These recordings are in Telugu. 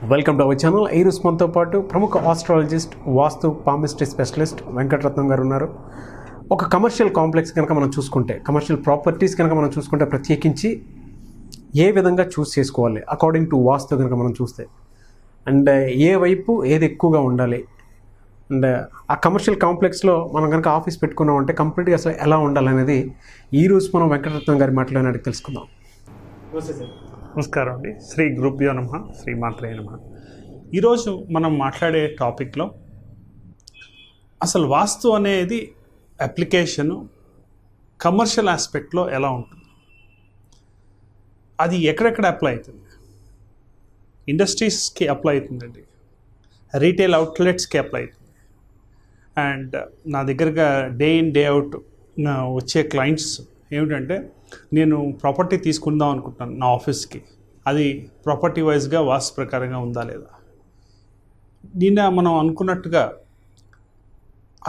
Welcome to our channel. ఈ రోజు మనతో పాటు ప్రముఖ ఆస్ట్రాలజిస్ట్, వాస్తు పామిస్ట్రీ స్పెషలిస్ట్ వెంకటరత్నం గారు ఉన్నారు. ఒక కమర్షియల్ కాంప్లెక్స్ కనుక మనం చూసుకుంటే, కమర్షియల్ ప్రాపర్టీస్ కనుక మనం చూసుకుంటే ప్రత్యేకించి ఏ విధంగా చూస్ చేసుకోవాలి అకార్డింగ్ టు వాస్తు కనుక మనం చూస్తే, అండ్ ఏ వైపు ఏది ఎక్కువగా ఉండాలి, అండ్ ఆ కమర్షియల్ కాంప్లెక్స్లో మనం కనుక ఆఫీస్ పెట్టుకున్నామంటే కంప్లీట్గా అసలు ఎలా ఉండాలనేది ఈరోజు మనం వెంకటరత్నం గారి మాటలోనే తెలుసుకుందాం. నమస్కారం అండి. శ్రీ గురుభ్యో నమః, శ్రీ మాత్రే నమః. ఈరోజు మనం మాట్లాడే టాపిక్లో అసలు వాస్తు అనేది అప్లికేషను కమర్షియల్ ఆస్పెక్ట్లో ఎలా ఉంటుంది, అది ఎక్కడెక్కడ అప్లై అవుతుంది. ఇండస్ట్రీస్కి అప్లై అవుతుందండి, రీటైల్ అవుట్లెట్స్కి అప్లై అవుతుంది. అండ్ నా దగ్గరగా డే ఇన్ డే అవుట్ వచ్చే క్లయింట్స్ ఏమిటంటే, నేను ప్రాపర్టీ తీసుకుందాం అనుకుంటున్నాను నా ఆఫీస్కి, అది ప్రాపర్టీ వైజ్గా వాస్తు ప్రకారంగా ఉందా లేదా. నిన్న మనం అనుకున్నట్టుగా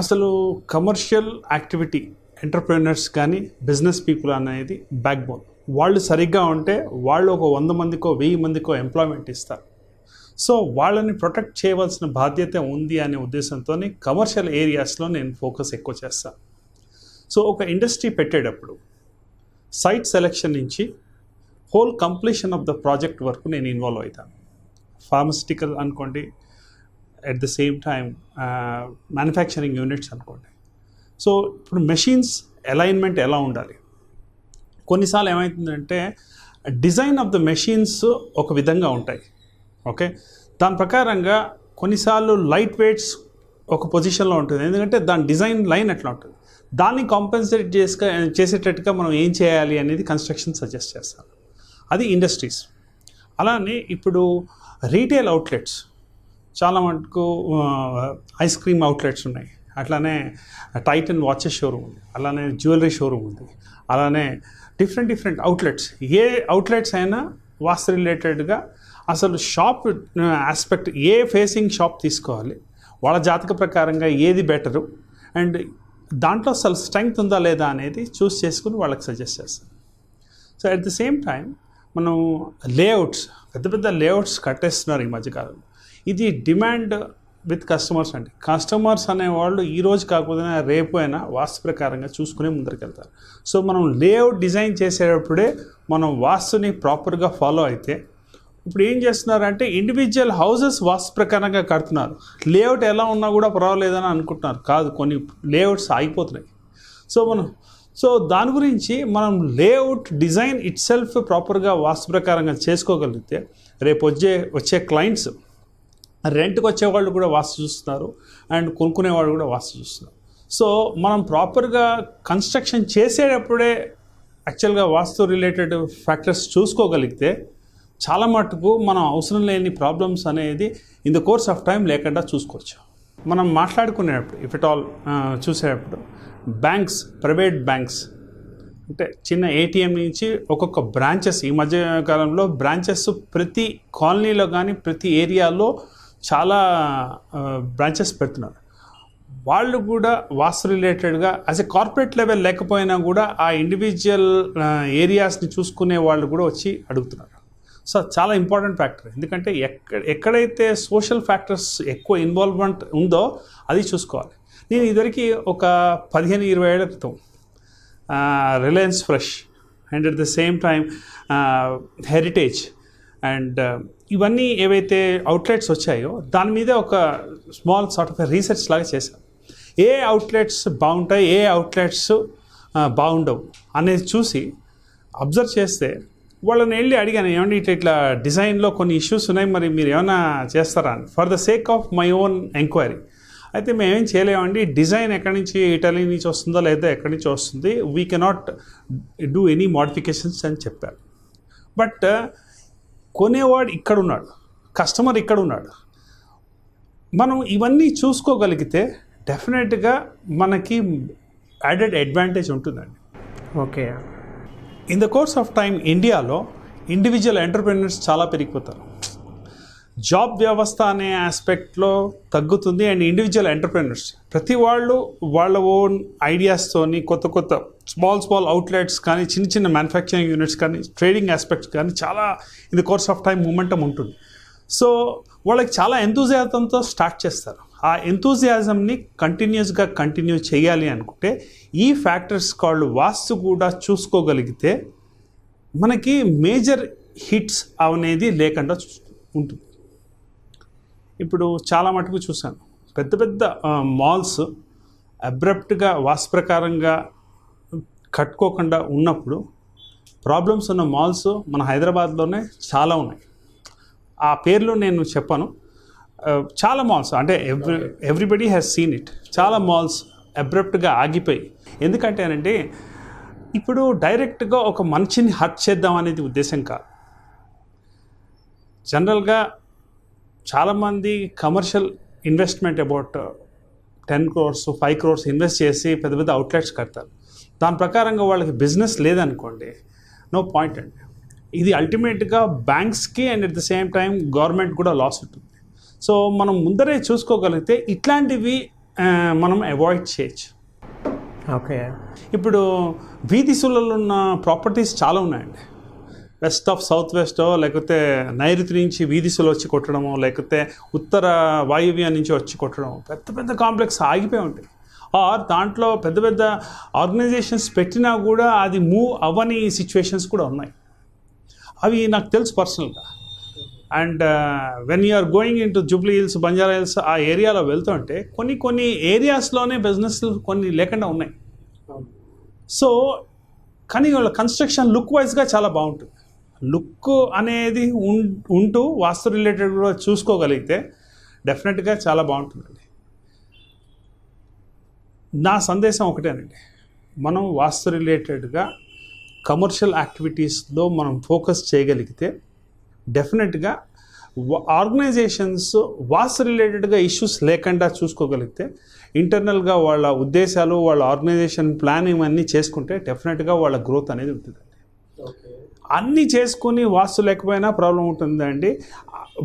అసలు కమర్షియల్ యాక్టివిటీ ఎంటర్ప్రెన్యూర్స్ కానీ బిజినెస్ పీపుల్ అనేది బ్యాక్ బోన్. వాళ్ళు సరిగ్గా ఉంటే వాళ్ళు ఒక 100 మందికో 1000 మందికో ఎంప్లాయ్మెంట్ ఇస్తారు. సో వాళ్ళని ప్రొటెక్ట్ చేయవలసిన బాధ్యత ఉంది అనే ఉద్దేశంతో కమర్షియల్ ఏరియాస్లో నేను ఫోకస్ ఎక్కువ చేస్తాను. సో ఒక ఇండస్ట్రీ పెట్టేటప్పుడు సైట్ సెలెక్షన్ నుంచి whole completion of the project వరకు నేను ఇన్వాల్వ్ అవుతాను. ఫార్మస్యూటికల్ అనుకోండి, at the same time manufacturing units అనుకోండి. సో ఇప్పుడు మెషిన్స్ అలైన్మెంట్ ఎలా ఉండాలి. కొన్నిసార్లు ఏమవుతుందంటే డిజైన్ ఆఫ్ ద మెషిన్స్ ఒక విధంగా ఉంటాయి, ఓకే. దాని ప్రకారంగా కొన్నిసార్లు లైట్ వెయిట్స్ ఒక పొజిషన్లో ఉంటుంది, ఎందుకంటే దాని డిజైన్ లైన్ అట్లా ఉంటుంది. దాన్ని కాంపెన్సేట్ చేసేటట్టుగా మనం ఏం చేయాలి అనేది కన్స్ట్రక్షన్ సజెస్ట్ చేస్తాను. అది ఇండస్ట్రీస్. అలానే ఇప్పుడు రీటైల్ అవుట్లెట్స్ చాలా మటుకు ఐస్ క్రీమ్ అవుట్లెట్స్ ఉన్నాయి, అట్లానే టైటన్ వాచెస్ షోరూమ్ ఉంది, అలానే జ్యువెలరీ షోరూమ్ ఉంది, అలానే డిఫరెంట్ అవుట్లెట్స్. ఏ అవుట్లెట్స్ అయినా వాస్తు రిలేటెడ్గా అసలు షాప్ ఆస్పెక్ట్, ఏ ఫేసింగ్ షాప్ తీసుకోవాలి, వాళ్ళ జాతక ప్రకారంగా ఏది బెటరు, అండ్ దాంట్లో అసలు స్ట్రెంగ్త్ ఉందా లేదా అనేది చూస్ చేసుకుని వాళ్ళకి సజెస్ట్ చేస్తాను. So at the same time మనం లేఅవుట్స్, పెద్ద లేఅవుట్స్ కట్టేస్తున్నారు ఈ మధ్యకాలంలో. ఇది డిమాండ్ విత్ కస్టమర్స్ అండి. కస్టమర్స్ అనేవాళ్ళు ఈరోజు కాకపోతే రేపు అయినా వాస్తు ప్రకారంగా చూసుకునే ముందరికి వెళ్తారు. సో మనం లేఅవుట్ డిజైన్ చేసేటప్పుడే మనం వాస్తుని ప్రాపర్గా ఫాలో అయితే, ఇప్పుడు ఏం చేస్తున్నారంటే ఇండివిజువల్ హౌసెస్ వాస్తు ప్రకారంగా కడుతున్నారు. లేఅవుట్ ఎలా ఉన్నా కూడా పర్వాలేదని అనుకుంటున్నారు. కాదు, కొన్ని లేఅవుట్స్ ఆగిపోతున్నాయి. సో దాని గురించి మనం లేఅవుట్ డిజైన్ ఇట్ సెల్ఫ్ ప్రాపర్గా వాస్తు ప్రకారంగా చేసుకోగలిగితే రేపు వచ్చే క్లయింట్స్, రెంట్కి వచ్చేవాళ్ళు కూడా వాస్తు చూస్తున్నారు, అండ్ కొనుక్కునేవాళ్ళు కూడా వాస్తు చూస్తున్నారు. సో మనం ప్రాపర్గా కన్స్ట్రక్షన్ చేసేటప్పుడే యాక్చువల్గా వాస్తు రిలేటెడ్ ఫ్యాక్టర్స్ చూసుకోగలిగితే చాలా మటుకు మనం అవసరం లేని ప్రాబ్లమ్స్ అనేది in the course of time లేకుండా చూసుకోవచ్చు. మనం మాట్లాడుకునేటప్పుడు ఇఫ్ ఇట్ ఆల్ చూసేటప్పుడు బ్యాంక్స్, ప్రైవేట్ బ్యాంక్స్ అంటే చిన్న ఏటీఎం నుంచి ఒక్కొక్క బ్రాంచెస్, ఈ మధ్య కాలంలో బ్రాంచెస్ ప్రతి కాలనీలో కానీ ప్రతి ఏరియాలో చాలా బ్రాంచెస్ పెడుతున్నారు. వాళ్ళు కూడా వాస్తు రిలేటెడ్గా యాజ్ ఎ కార్పొరేట్ లెవెల్ లేకపోయినా కూడా ఆ ఇండివిజువల్ ఏరియాస్ని చూసుకునే వాళ్ళు కూడా వచ్చి అడుగుతున్నారు. సో చాలా ఇంపార్టెంట్ ఫ్యాక్టర్, ఎందుకంటే ఎక్కడైతే సోషల్ ఫ్యాక్టర్స్ ఎక్కువ ఇన్వాల్వ్మెంట్ ఉందో అది చూసుకోవాలి. నేను ఇదివరకు ఒక 15-20 ఏళ్ల క్రితం Reliance fresh and at the same time heritage and ఇవన్నీ ఏవైతే అవుట్లెట్స్ వచ్చాయో దాని మీద ఒక స్మాల్ సార్ట్ ఆఫ్ రీసెర్చ్ లాగా చేశాను. ఏ అవుట్లెట్స్ బాగుంటాయి, ఏ అవుట్లెట్స్ బాగుండవు అనేది చూసి అబ్జర్వ్ చేస్తే వాళ్ళని వెళ్ళి అడిగాను, ఏమంటే ఇట్లా డిజైన్లో కొన్ని ఇష్యూస్ ఉన్నాయి, మరి మీరు ఏమైనా చేస్తారా అని, for the sake of my own enquiry. అయితే మేమేం చేయలేమండి, డిజైన్ ఎక్కడి నుంచి, ఇటలీ నుంచి వస్తుందో లేదా ఎక్కడి నుంచి వస్తుంది, we cannot do any modifications అని చెప్పారు. బట్ కొనేవాడు ఇక్కడ ఉన్నాడు, కస్టమర్ ఇక్కడ ఉన్నాడు. మనం ఇవన్నీ చూసుకోగలిగితే డెఫినెట్గా మనకి యాడెడ్ అడ్వాంటేజ్ ఉంటుందండి. Okay. In the course of time ఇండియాలో ఇండివిజువల్ ఎంటర్ప్రెన్యూర్స్ చాలా పెరిగిపోతారు. జాబ్ వ్యవస్థ అనే ఆస్పెక్ట్లో తగ్గుతుంది, అండ్ ఇండివిజువల్ ఎంటర్ప్రెన్యూర్స్ ప్రతి వాళ్ళు వాళ్ళ ఓన్ ఐడియాస్తోని కొత్త స్మాల్ అవుట్లెట్స్ కానీ, చిన్న మ్యానుఫ్యాక్చరింగ్ యూనిట్స్ కానీ, ట్రేడింగ్ ఆస్పెక్ట్స్ కానీ చాలా in the course of time momentum ఉంటుంది. సో వాళ్ళకి చాలా ఎంతూజియాజంతో స్టార్ట్ చేస్తారు. ఆ ఎంతూజియాజంని కంటిన్యూ చేయాలి అనుకుంటే ఈ ఫ్యాక్టర్స్ కాళ్ళు వాస్తు కూడా చూసుకోగలిగితే మనకి మేజర్ హిట్స్ అనేది లేకుండా ఉంటుంది. ఇప్పుడు చాలా మటుకు చూశాను, పెద్ద పెద్ద మాల్స్ అబ్రప్ట్గా వాస్తు ప్రకారంగా కట్టుకోకుండా ఉన్నప్పుడు ప్రాబ్లమ్స్ ఉన్న మాల్స్ మన హైదరాబాద్లోనే చాలా ఉన్నాయి. ఆ పేర్లు నేను చెప్పాను. చాలా మాల్స్ అంటే ఎవ్రీబడి హ్యాస్ సీన్ ఇట్. చాలా మాల్స్ అబ్రప్ట్గా ఆగిపోయి. ఎందుకంటే అంటే ఇప్పుడు డైరెక్ట్గా ఒక మనిషిని హర్ట్ చేద్దాం అనేది ఉద్దేశం కాదు. జనరల్గా చాలామంది commercial investment about 10 crores 5 crores invest చేసి పెద్ద పెద్ద అవుట్లెట్స్ కడతారు. దాని ప్రకారంగా వాళ్ళకి బిజినెస్ లేదనుకోండి, నో పాయింట్ అండి. ఇది అల్టిమేట్గా బ్యాంక్స్కి and at the same time government కూడా లాస్ ఉంటుంది. సో మనం ముందరే చూసుకోగలిగితే ఇట్లాంటివి మనం అవాయిడ్ చేయొచ్చు. ఓకే, ఇప్పుడు వీధిసులలో ఉన్న ప్రాపర్టీస్ చాలా ఉన్నాయండి. వెస్ట్ ఆఫ్ సౌత్ వెస్టో, లేకపోతే నైరుతి నుంచి వీధిసులు వచ్చి కొట్టడమో, లేకపోతే ఉత్తర వాయువ్యం నుంచి వచ్చి కొట్టడం, పెద్ద పెద్ద కాంప్లెక్స్ ఆగిపోయి ఉంటాయి. ఆర్ దాంట్లో పెద్ద పెద్ద ఆర్గనైజేషన్స్ పెట్టినా కూడా అది మూవ్ అవ్వని సిచ్యువేషన్స్ కూడా ఉన్నాయి. అవి నాకు తెలుసు పర్సనల్గా. And when you're going in to Jubilee Hills, Banjara Hills ఆ ఏరియాలో వెళ్తుంటే కొన్ని ఏరియాస్లోనే బిజినెస్లు కొన్ని లేకుండా ఉన్నాయి. సో కానీ వాళ్ళ కన్స్ట్రక్షన్ లుక్ వైజ్గా చాలా బాగుంటుంది. లుక్ అనేది ఉంటూ వాస్తు రిలేటెడ్ కూడా చూసుకోగలిగితే డెఫినెట్గా చాలా బాగుంటుందండి. నా సందేశం ఒకటేనండి, మనం వాస్తు రిలేటెడ్గా కమర్షియల్ యాక్టివిటీస్లో మనం ఫోకస్ చేయగలిగితే డెఫినెట్గా ఆర్గనైజేషన్స్ వాస్తు రిలేటెడ్గా ఇష్యూస్ లేకుండా చూసుకోగలిగితే, ఇంటర్నల్గా వాళ్ళ ఉద్దేశాలు, వాళ్ళ ఆర్గనైజేషన్ ప్లానింగ్ అన్నీ చేసుకుంటే డెఫినెట్గా వాళ్ళ గ్రోత్ అనేది ఉంటుందండి. అన్నీ చేసుకుని వాస్తు లేకపోయినా ప్రాబ్లం ఉంటుందండి.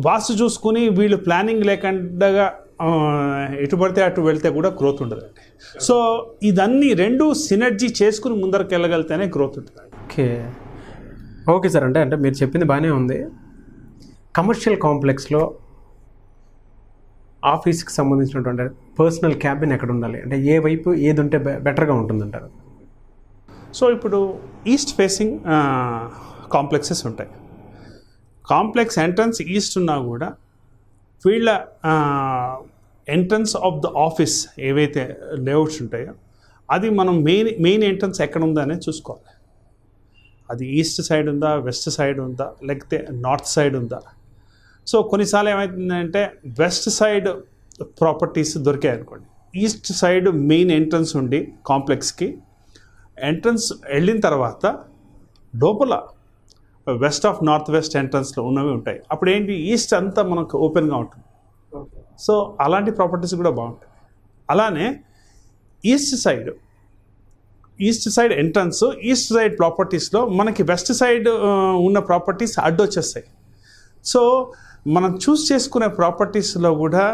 వాస్తు చూసుకుని వీళ్ళు ప్లానింగ్ లేకుండా ఎటు పడితే అటు వెళ్తే కూడా గ్రోత్ ఉండదండి. సో ఇదన్నీ రెండు సినర్జీ చేసుకుని ముందరికి వెళ్ళగలిగితేనే గ్రోత్ ఉంటుందండి. ఓకే సార్, అంటే మీరు చెప్పింది బాగానే ఉంది. కమర్షియల్ కాంప్లెక్స్లో ఆఫీస్కి సంబంధించినటువంటి పర్సనల్ క్యాబిన్ ఎక్కడ ఉండాలి, అంటే ఏ వైపు ఏది ఉంటే బెటర్గా ఉంటుందంటారు? సో ఇప్పుడు ఈస్ట్ ఫేసింగ్ కాంప్లెక్సెస్ ఉంటాయి. కాంప్లెక్స్ ఎంట్రన్స్ ఈస్ట్ ఉన్నా కూడా వీళ్ళ ఎంట్రన్స్ ఆఫ్ ద ఆఫీస్ ఏవైతే లేఅవుట్స్ ఉంటాయో అది మనం మెయిన్ ఎంట్రన్స్ ఎక్కడ ఉందా అనేది చూసుకోవాలి. అది ఈస్ట్ సైడ్ ఉందా, వెస్ట్ సైడ్ ఉందా, లేకపోతే నార్త్ సైడ్ ఉందా. సో కొన్నిసార్లు ఏమవుతుందంటే వెస్ట్ సైడ్ ప్రాపర్టీస్ దొరికాయి అనుకోండి, ఈస్ట్ సైడ్ మెయిన్ ఎంట్రన్స్ ఉండి కాంప్లెక్స్కి ఎంట్రన్స్ వెళ్ళిన తర్వాత లోపల వెస్ట్ ఆఫ్ నార్త్ వెస్ట్ ఎంట్రన్స్లో ఉన్నవి ఉంటాయి. అప్పుడు ఏంటి, ఈస్ట్ అంతా మనకు ఓపెన్గా ఉంటుంది. సో అలాంటి ప్రాపర్టీస్ కూడా బాగుంటాయి. అలానే east side entrance, east side ప్రాపర్టీస్లో మనకి వెస్ట్ సైడ్ ఉన్న ప్రాపర్టీస్ అడ్డొచ్చేస్తాయి. సో మనం చూస్ చేసుకునే ప్రాపర్టీస్లో కూడా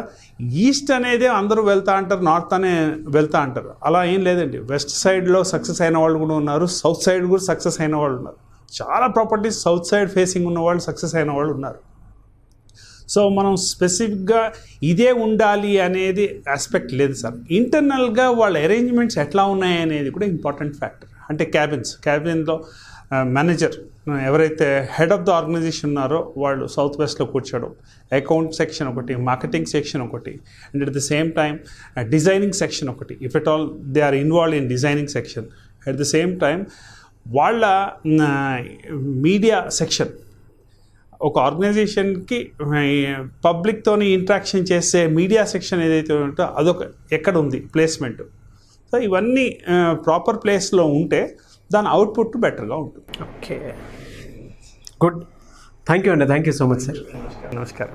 ఈస్ట్ అనేది అందరూ వెళ్తా అంటారు, నార్త్ అనే వెళ్తా అంటారు. అలా ఏం లేదండి. వెస్ట్ సైడ్లో సక్సెస్ అయిన వాళ్ళు కూడా ఉన్నారు, సౌత్ సైడ్ కూడా సక్సెస్ అయిన వాళ్ళు ఉన్నారు. చాలా ప్రాపర్టీస్ సౌత్ సైడ్ ఫేసింగ్ ఉన్న వాళ్ళు సక్సెస్ అయిన వాళ్ళు ఉన్నారు. సో మనం స్పెసిఫిక్గా ఇదే ఉండాలి అనేది ఆస్పెక్ట్ లేదు సార్. ఇంటర్నల్గా వాళ్ళ అరేంజ్మెంట్స్ ఎట్లా ఉన్నాయి అనేది కూడా ఇంపార్టెంట్ ఫ్యాక్టర్. అంటే క్యాబిన్లో మేనేజర్ ఎవరైతే హెడ్ ఆఫ్ ద ఆర్గనైజేషన్ ఉన్నారో వాళ్ళు సౌత్ వెస్ట్లో కూర్చోవడం, అకౌంట్ సెక్షన్ ఒకటి, మార్కెటింగ్ సెక్షన్ ఒకటి, and at the same time designing section ఒకటి. If at all they are involve in designing section, at the same time వాళ్ళ మీడియా సెక్షన్. ఒక ఆర్గనైజేషన్కి పబ్లిక్తోని ఇంట్రాక్షన్ చేసే మీడియా సెక్షన్ ఏదైతే ఉంటుందో అదొక ఎక్కడ ఉంది ప్లేస్మెంట్. సో ఇవన్నీ ప్రాపర్ ప్లేస్లో ఉంటే దాని అవుట్పుట్ బెటర్గా ఉంటుంది. Okay, good. థ్యాంక్ యూ అండి, thank you so much sir. నమస్కారం.